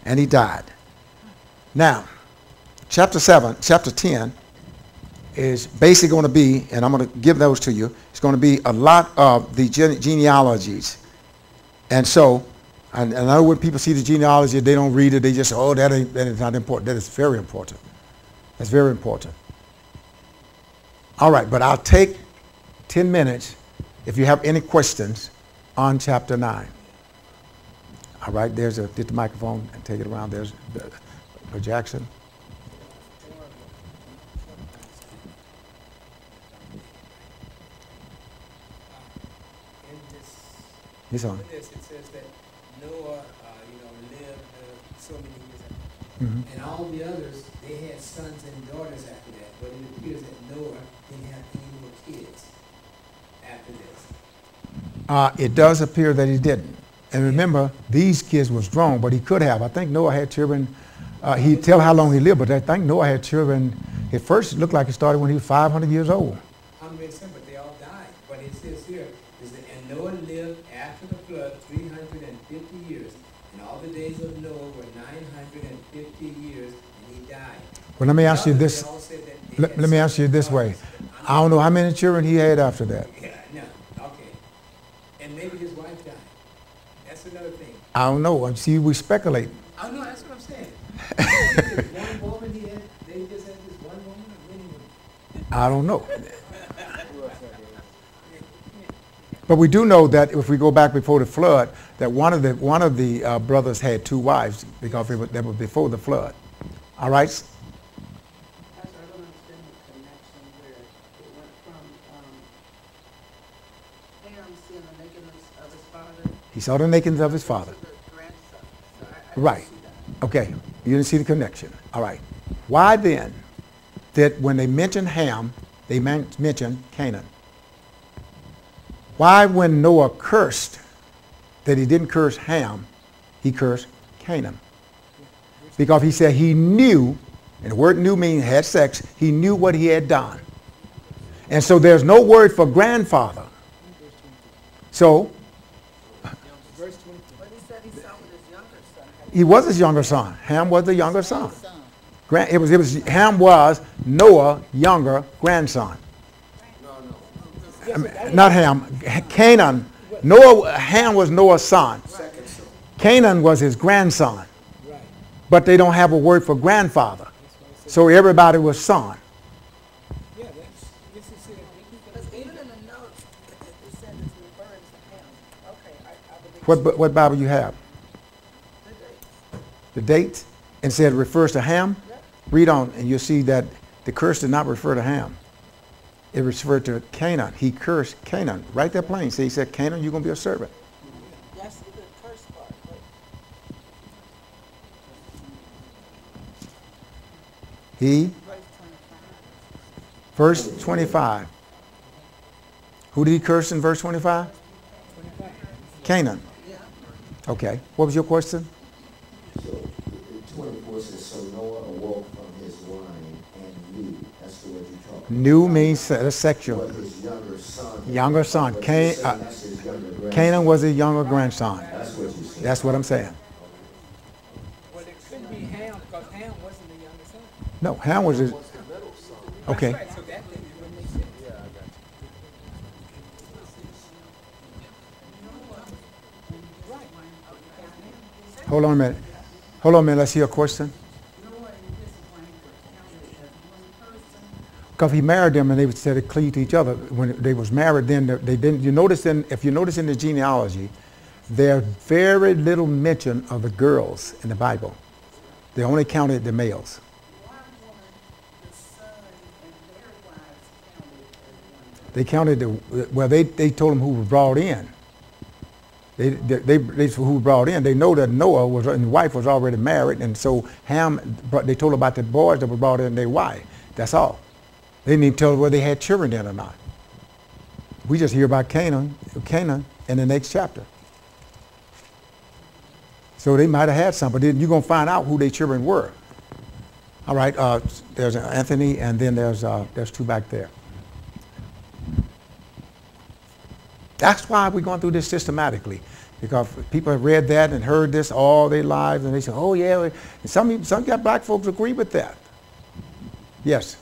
And he died. Now, chapter 10 is basically going to be, and I'm going to give those to you, it's going to be a lot of the genealogies. And so, and I know when people see the genealogy, they don't read it, they just say, oh, that is not important. That is very important. That's very important. All right, but I'll take 10 minutes if you have any questions on chapter 9. All right, get the microphone and take it around. There's Jackson. He's on. It says that Noah, lived so many years after. Mm-hmm. And all the others, they had sons and daughters after that. But it appears that Noah didn't have any more kids after this. It does appear that he didn't. And remember, these kids was grown, but he could have. I think Noah had children. He tell how long he lived, but I think Noah had children. At first, it looked like it started when he was 500 years old. 100%, but they all died. But it says here, and Noah lived after the flood 350 years. And all the days of Noah were 950 years, and he died. Well, let me ask you this. Let me ask you this way. I don't know how many children he had after that. Yeah, no, okay. And maybe his wife died. That's another thing. I don't know. See, we speculate. Oh, no, that's what I'm saying. One woman they just had this one woman or many women? I don't know. But we do know that if we go back before the flood, that one of the brothers had two wives because they were before the flood. All right. I don't understand the connection where it went from Ham seeing the nakedness of his father. He saw the nakedness of his father. To the grandson. So I Right. see that. Okay. You didn't see the connection. All right. Why then did when they mentioned Ham, they mentioned Canaan? Why when Noah cursed that he didn't curse Ham, he cursed Canaan? Because he said he knew, and the word knew means had sex, he knew what he had done. And so there's no word for grandfather. So Verse 20. But he said he saw with his younger son. he was his younger son. Ham was the younger son. Ham was Noah's younger grandson. Not Ham, Canaan. Ham was Noah's son. Canaan was his grandson. Right. But they don't have a word for grandfather. So everybody was son. Yeah, this is it. Because even in the notes, it said it's referring to Ham. Okay, I believe What Bible you have? the dates. The date? And said it refers to Ham? Yep. Read on and you'll see that the curse did not refer to Ham. It referred to Canaan. He cursed Canaan. Right there plain. See, he said, Canaan, you're going to be a servant. That's the curse part. But He, verse 25. verse 25. Who did he curse in verse 25? 25. Canaan. Yeah. Okay. What was your question? So 24 says, so Noah awoke from his wine and knew. That's the word you're talking about. New means sexual. What his younger son. Younger son. But you're saying that's his younger grandson. Canaan was his younger grandson. That's what you said. That's what I'm saying. Well, it could be Ham because Ham wasn't the younger son. No, Ham was his. Okay. That's right, so that wouldn't make sense. Hold on a minute. Hold on a minute. Let's hear a question. Because he married them and they said they cleaved to each other. When they was married, then they didn't. If you notice in the genealogy, there's very little mention of the girls in the Bible. They only counted the males. They counted they told them who was brought in. They who was brought in. They know that Noah and his wife was already married, and so Ham. They told about the boys that were brought in their wife. That's all. They didn't even tell whether they had children in or not. We just hear about Canaan in the next chapter. So they might have had some, but then you're going to find out who their children were. All right, there's Anthony, and then there's two back there. That's why we're going through this systematically. Because people have read that and heard this all their lives, and they say, "Oh yeah." And some got black folks agree with that. Yes.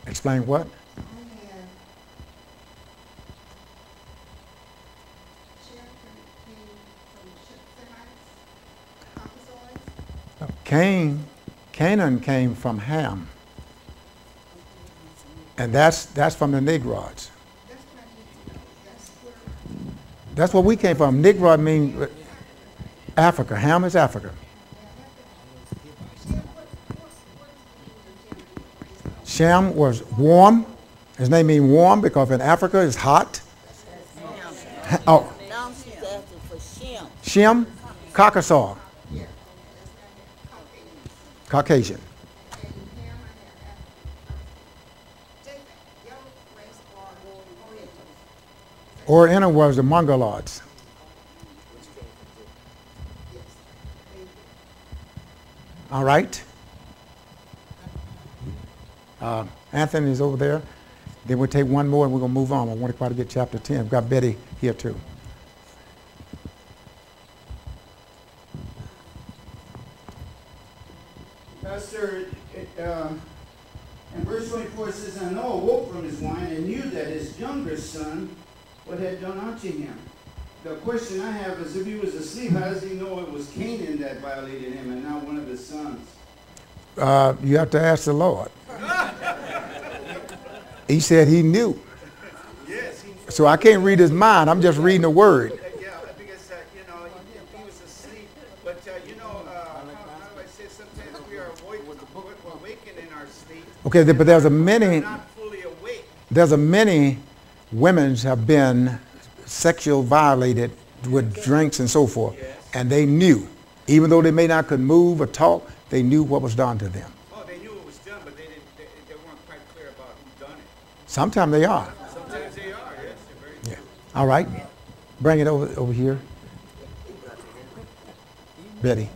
Explain what? Canaan came from Ham, and that's from the Negroids. That's where we came from. Negroid means Africa. Ham is Africa. Shem was warm. His name means warm because in Africa it's hot. Oh, Now she's asking for Shem. Shem, Caucasus, Caucasian. Oriental was the Mongoloids. All right. Anthony is over there. Then we'll take one more and we're going to move on. I want to try to get chapter 10. We've got Betty here too. Pastor, in verse 24 it says, "And Noah awoke from his wine and knew that his younger son, what had done unto him." The question I have is, if he was asleep, how does he know it was Canaan that violated him and not one of his sons? You have to ask the Lord. He said he knew. Yes. So I can't read his mind. I'm just reading the word. Yeah, because, he was asleep. But, how do I say, sometimes we are awakened in our sleep. Okay, but there's a many, Not fully awake. there's a many women have been sexual violated with drinks and so forth. Yes. And they knew, even though they may not could move or talk, they knew what was done to them. Oh, they knew it was done, but they weren't quite clear about who done it. Sometimes they are. Sometimes they are, yes. They're very Yeah. All right. Bring it over here. Betty.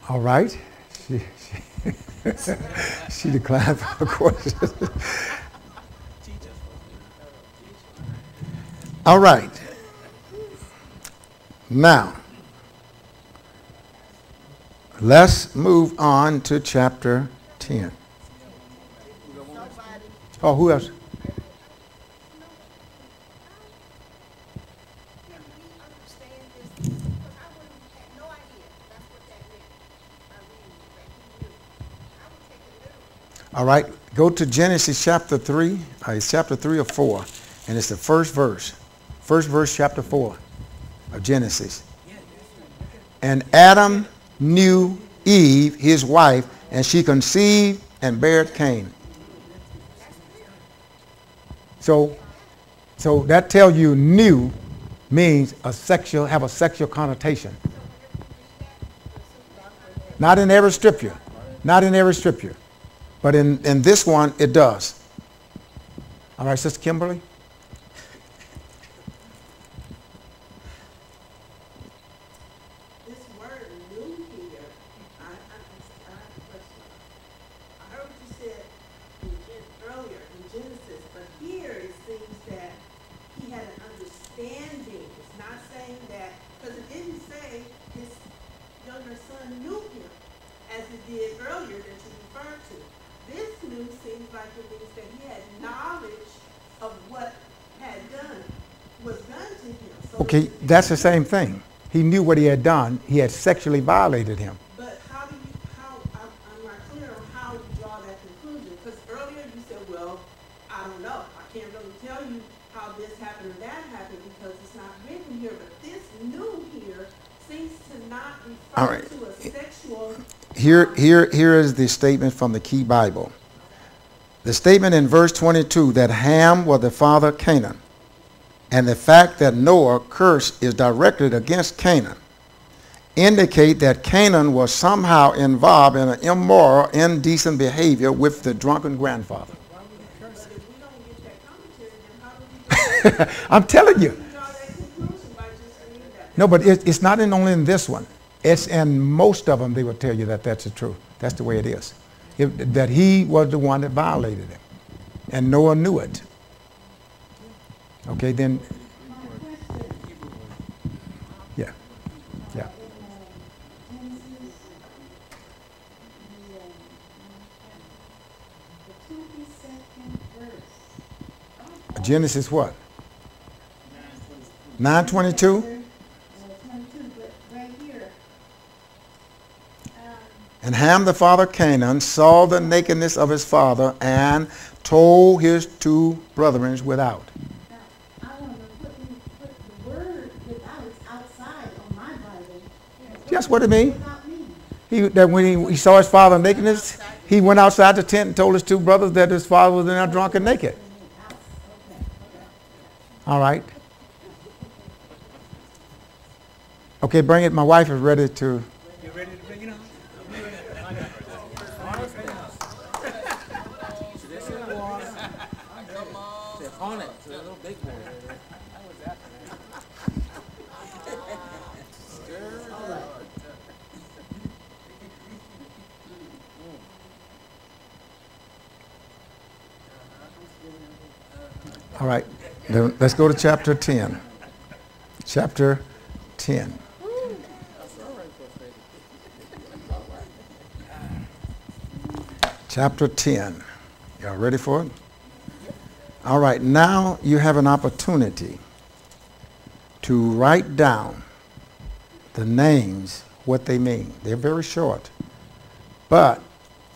All right. She declined for the question. All right. Now, let's move on to chapter 10. Oh, who else? All right, go to Genesis chapter 3. It's chapter 3 or 4, and it's the first verse. First verse, chapter 4 of Genesis. And Adam knew Eve, his wife, and she conceived and bare Cain. So that tells you knew means have a sexual connotation. Not in every scripture. Not in every scripture. But in this one, it does. All right, Sister Kimberly? This word "new" here, I have a question. I heard what you said earlier in Genesis, but here it seems that he had an understanding. It's not saying that, because it didn't say his younger son knew him, as it did earlier that you referred to. This new seems like it means that he had knowledge of what was done to him. So Okay, that's the same thing. He knew what he had done. He had sexually violated him. But I'm not clear on how you draw that conclusion. Because earlier you said, well, I don't know. I can't really tell you how this happened or that happened because it's not written here. But this new here seems to not refer All right. to a sexual. Here is the statement from the Key Bible. The statement in verse 22 that Ham was the father of Canaan, and the fact that Noah's curse is directed against Canaan, indicate that Canaan was somehow involved in an immoral, indecent behavior with the drunken grandfather. But if we don't get that commentary, then I'm telling you. You draw that conclusion by just reading that. No, but it's not only in this one. It's in most of them. They will tell you that that's the truth. That's the way it is. That he was the one that violated him, and Noah knew it. Okay, then. Yeah, yeah. Genesis what? 9:22. And Ham the father of Canaan saw the nakedness of his father and told his two brethren without. I want to put the word without outside on my Bible. That's what it means. Without me. That when he saw his father nakedness, he went outside the tent and told his two brothers that his father was in there drunk and naked. All right. Okay, bring it. My wife is ready to. You ready to bring it on? On it, to a little big boy. All right. Then let's go to chapter 10. Chapter 10. Chapter 10. Y'all ready for it? All right. Now you have an opportunity to write down the names, what they mean. They're very short. But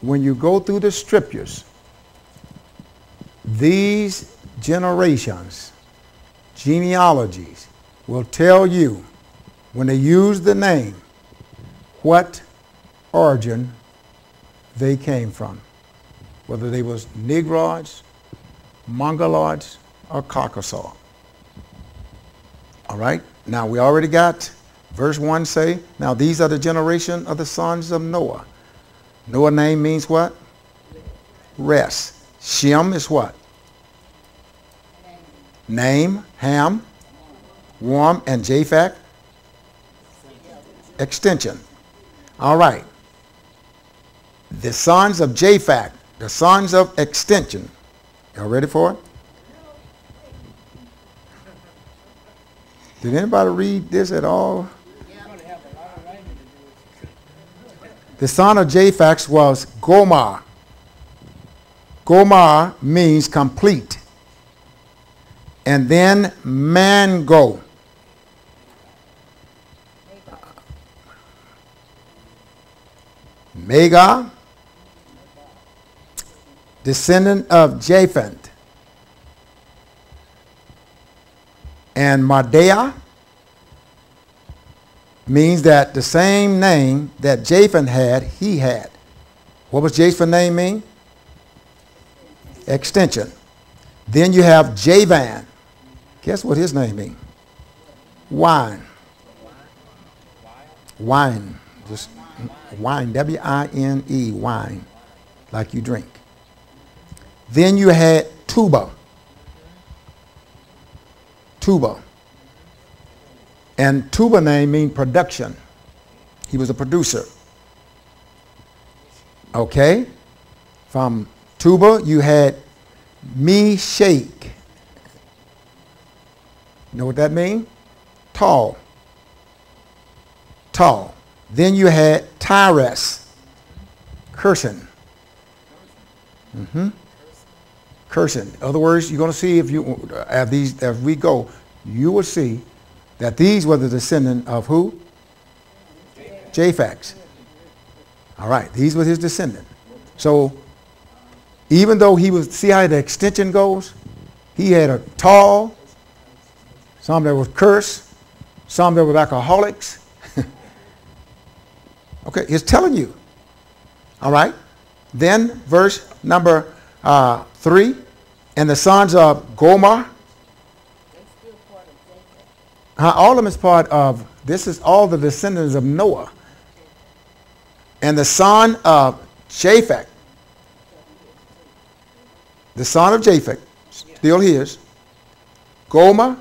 when you go through the scriptures, these generations, genealogies, will tell you, when they use the name, what origin they came from, whether they was Negroids, Mongoloids, or Caucasoid. All right? Now we already got verse 1 say, now these are the generation of the sons of Noah. Noah name means what? Rest. Shem is what? Name, Ham, Warm, and Japheth. Extension. All right. The sons of Japheth, the sons of extension. Y'all ready for it? Did anybody read this at all? The son of Japheth was Gomer. Gomer means complete. And then Mango. Magog, descendant of Japheth. And Mardeah means that the same name that Japheth had, he had. What was Japheth's name mean? Extension. Then you have Javan. Guess what his name means? Wine. Wine. Just wine. W-I-N-E. Wine. Like you drink. Then you had Tuba. Tuba. And Tuba name means production. He was a producer. Okay? From Tuba you had Meshach. You know what that means? Tall. Tall. Then you had Tyrus. Cursing. Cursing. In other words, you're going to see if you as we go, you will see that these were the descendant of who? Japheth. All right, these were his descendant. So even though he was, see how the extension goes? He had a tall, some that was cursed, some that were alcoholics. Okay, it's telling you. All right. Then verse number 3, and the sons of Gomer. All of them is part of, this is all the descendants of Noah. And the son of Japheth. The son of Japheth, still his. Gomer,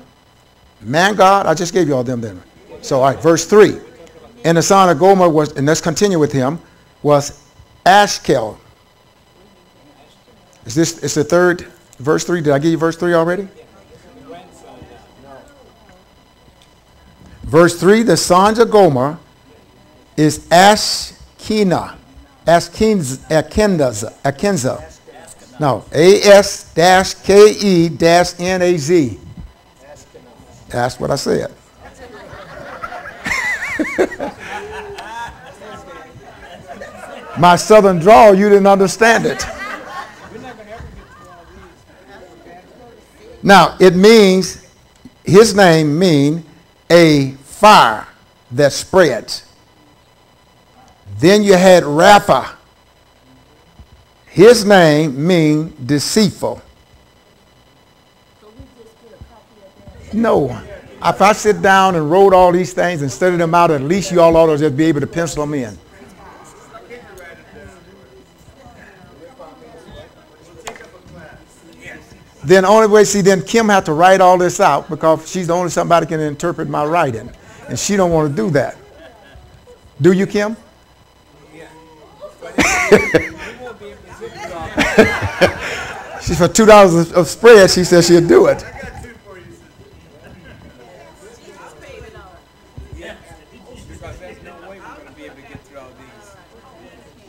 man God. I just gave you all them then. So, all right, verse 3. And the son of Gomer was, and let's continue with him, was Ashkel. It's the third, verse 3. Did I give you verse 3 already? Verse 3, the sons of Gomer is Ashkenaz. No, A-S-K-E-N-A-Z. That's what I said. My southern drawl, you didn't understand it. Now, it means, his name means a fire that spreads. Then you had Rapha. His name means deceitful. No. If I sit down and wrote all these things and study them out, at least you all ought to just be able to pencil them in. Then only way, see, then Kim had to write all this out because she's the only somebody can interpret my writing. And she don't want to do that. Do you, Kim? She's for $2 of spread. She says she'll do it.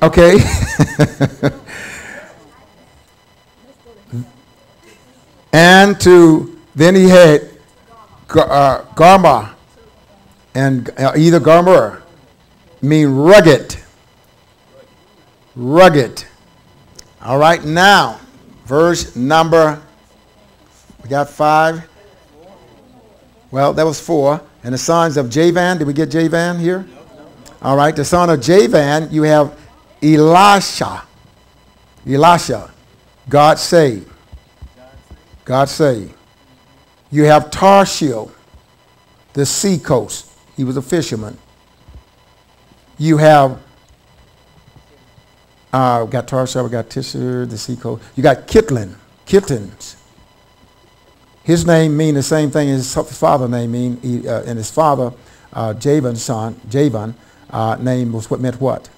Okay. And then he had Garma, and either Garmer mean rugged. Rugged. All right, now, verse number, we got 5. Well, that was 4. And the sons of Javan, did we get Javan here? All right, the son of Javan, you have Elisha. Elisha, God save. God save. You have Tarshiel, the sea coast. He was a fisherman. You have, we got Tarshiel, we got Tisher, the sea coast. You got Kittens. His name mean the same thing as his father's name mean. And his father, Javan's son, Javan, name was what meant what?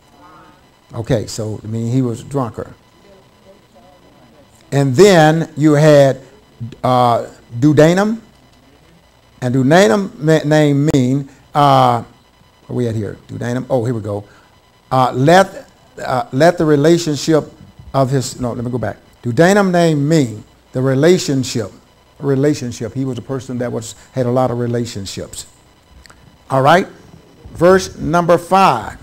Okay, so I mean he was a drunkard. And then you had Dudanim, and Dudanim name mean where we at here? Dudanim. Oh, here we go. Let the relationship of his. No, let me go back. Dudanim name mean the relationship. Relationship. He was a person that had a lot of relationships. All right. Verse number 5.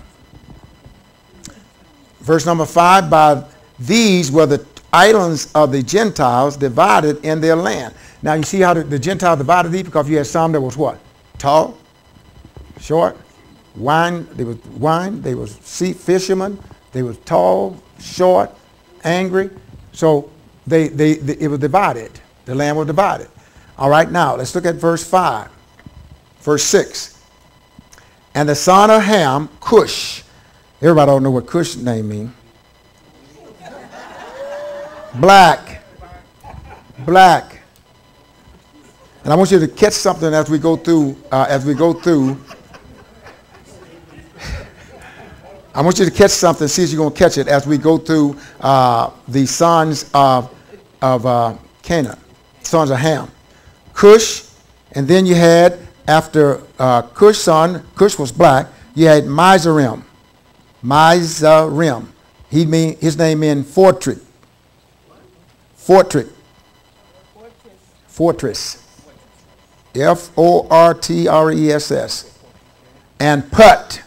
Verse number 5. By these were the islands of the Gentiles divided in their land. Now you see how the Gentiles divided these, because you had some that was what? Tall, short, they was sea fishermen, they was tall, short, angry. So it was divided. The land was divided. All right, now let's look at verse 5. Verse 6. And the son of Ham, Cush. Everybody don't know what Cush name means. Black. And I want you to catch something as we go through. I want you to catch something. See if you're going to catch it as we go through the sons of Canaan, sons of Ham, Cush, and then you had after Cush's son. Cush was black. You had Mizraim. His name means fortress. Fortress. Fortress. And Put.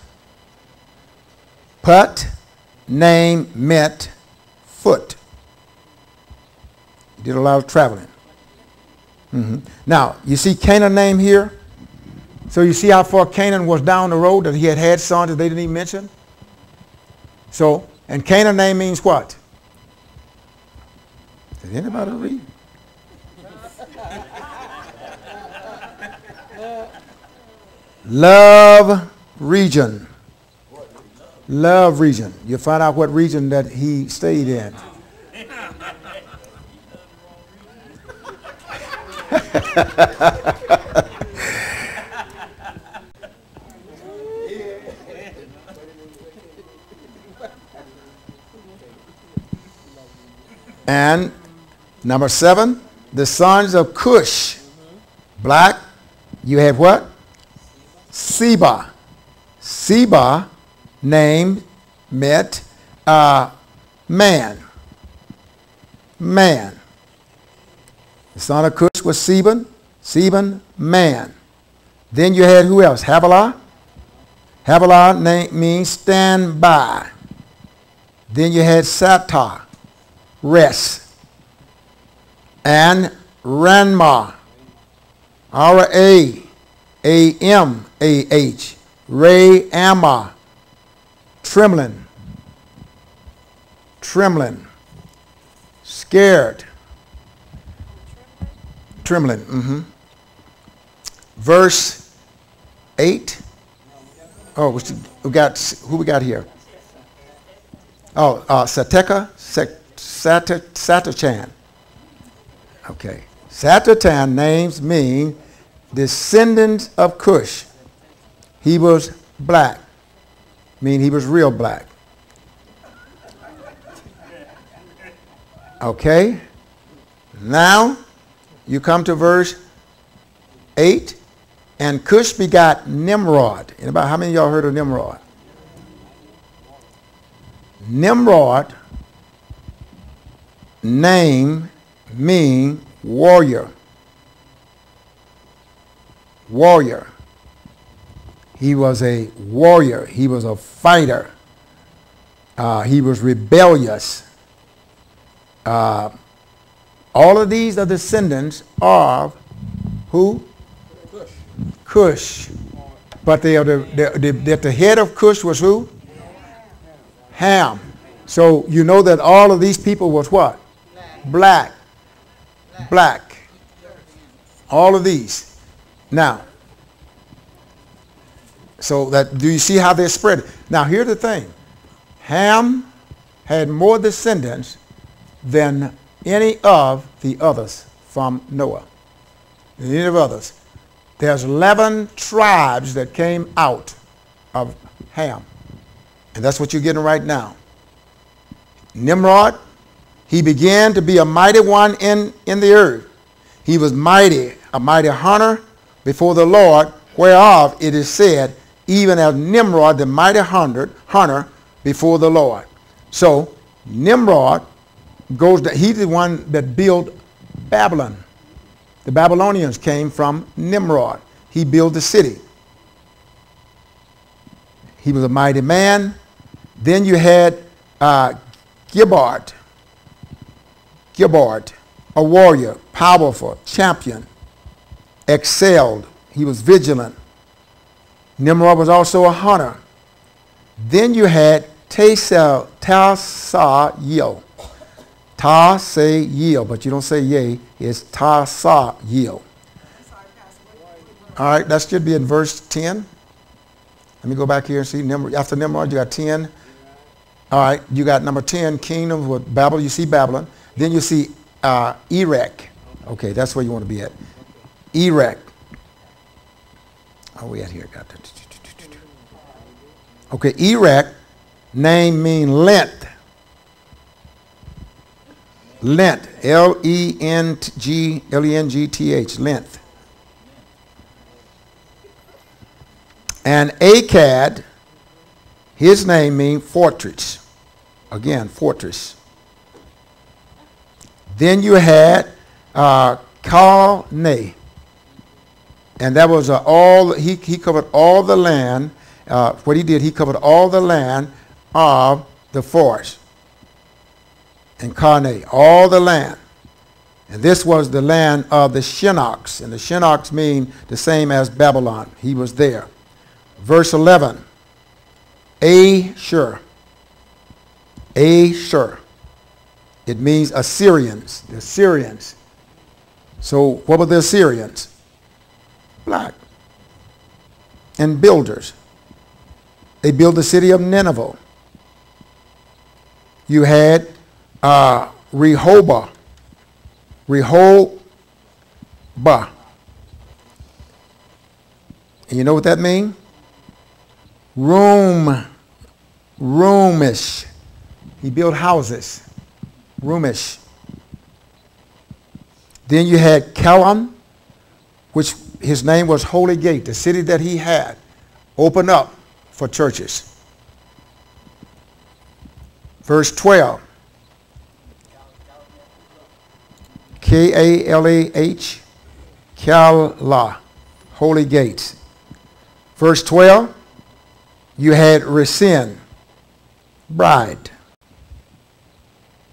Put name meant foot. He did a lot of traveling. Now, you see Canaan name here? So you see how far Canaan was down the road, that he had sons that they didn't even mention? So, and Canaan name means what? Did anybody read? Love region. Love region. You find out what region that he stayed in. And number 7, the sons of Cush. Black. You have what? Seba. Seba name meant man. Man. The son of Cush was Seban. Seban, man. Then you had who else? Havilah. Havilah name means stand by. Then you had Satah, rest. And Ranmah, R-A-A-M-A-H, Ray-Amma, trembling, scared, trembling. Verse 8. Oh, we got who we got here? Oh, Satachan. Okay. Satachan names mean descendants of Cush. He was black. Mean he was real black. Okay. Now you come to verse 8. And Cush begot Nimrod. And about how many of y'all heard of Nimrod? Nimrod name mean warrior. Warrior. He was a warrior. He was a fighter. He was rebellious. All of these are descendants of who? Cush. But they are the head of Cush was who? Ham. So you know that all of these people was what? Black. Black. All of these. Now, so that do you see how they're spread? Now here's the thing. Ham had more descendants than any of the others from Noah. Any of others. There's 11 tribes that came out of Ham. And that's what you're getting right now. Nimrod, he began to be a mighty one in the earth. He was mighty, a mighty hunter before the Lord, whereof it is said, even as Nimrod, the mighty hunter before the Lord. So Nimrod he's the one that built Babylon. The Babylonians came from Nimrod. He built the city. He was a mighty man. Then you had Gibbard, a warrior, powerful, champion, excelled. He was vigilant. Nimrod was also a hunter. Then you had Tasael. Ta say yield, but you don't say yea. It's ta sa yield. All right, that should be in verse 10. Let me go back here and see. After Nimrod, you got 10. All right, you got number 10, kingdom with Babylon. You see Babylon. Then you see Erech. Okay, that's where you want to be at. Erech. Oh, we at here. Got that. Okay, Erech, name mean length. Length, L-E-N-G-T-H, length. And Akkad, his name means fortress. Again, fortress. Then you had Calneh. And that was he covered all the land. What he did, he covered all the land of the forest. And Calneh, all the land. And this was the land of the Shinnocks. And the Shinnocks mean the same as Babylon. He was there. Verse 11. Ashur. Ashur. It means Assyrians. The Assyrians. So what were the Assyrians? Black. And builders. They built the city of Nineveh. You had Rehoboth. And you know what that means? Roomish. He built houses. Roomish. Then you had Kellam, which his name was Holy Gate, the city that he had opened up for churches. Verse 12. K-A-L-A-H, Kala, Holy Gates. Verse 12, you had Resin, bride.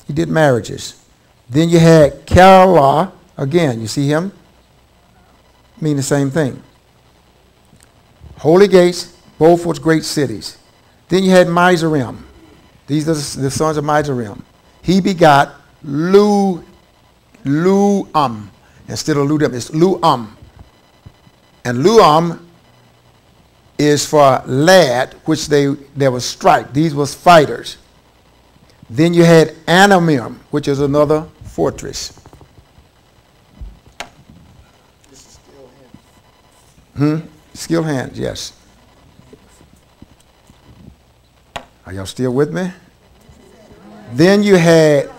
He did marriages. Then you had Kala, again, you see him? Mean the same thing. Holy Gates, both was great cities. Then you had Mizraim. These are the sons of Mizraim. He begot Luam. Instead of Ludum, it's Luam. And Luam is for lad, which there was strike. These was fighters. Then you had Anamim, which is another fortress. This is still him. Skilled hands, yes. Are y'all still with me? Then you had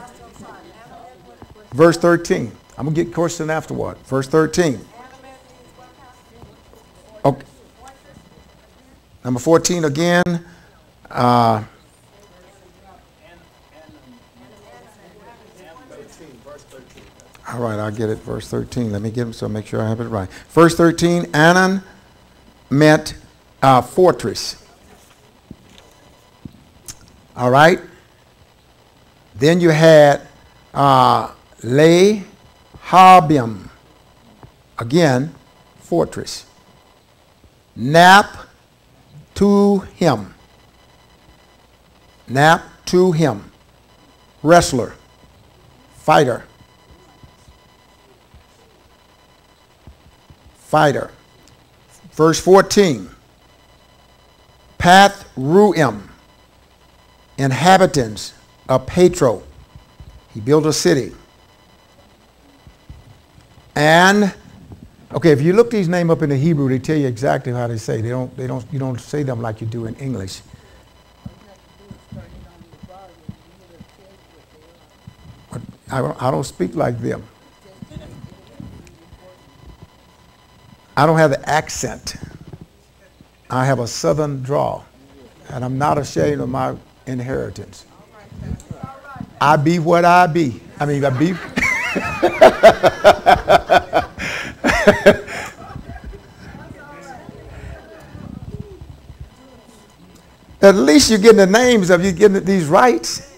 verse 13. I'm going to get question afterward. Verse 13. Okay. Number 14 again. All right, I'll get it. Verse 13. Let me get it so make sure I have it right. Verse 13, Anan meant fortress. All right. Then you had Lehabim. Again, fortress. Nap to him. Nap to him. Wrestler. Fighter. Fighter. Verse 14. Path Ruim. Inhabitants of Petro. He built a city. And okay, if you look these names up in the Hebrew, they tell you exactly how they say. You don't say them like you do in English. But I don't speak like them. I don't have the accent. I have a southern drawl. And I'm not ashamed of my inheritance. I be what I be. I mean, I be. At least you're getting the names of you getting these rights.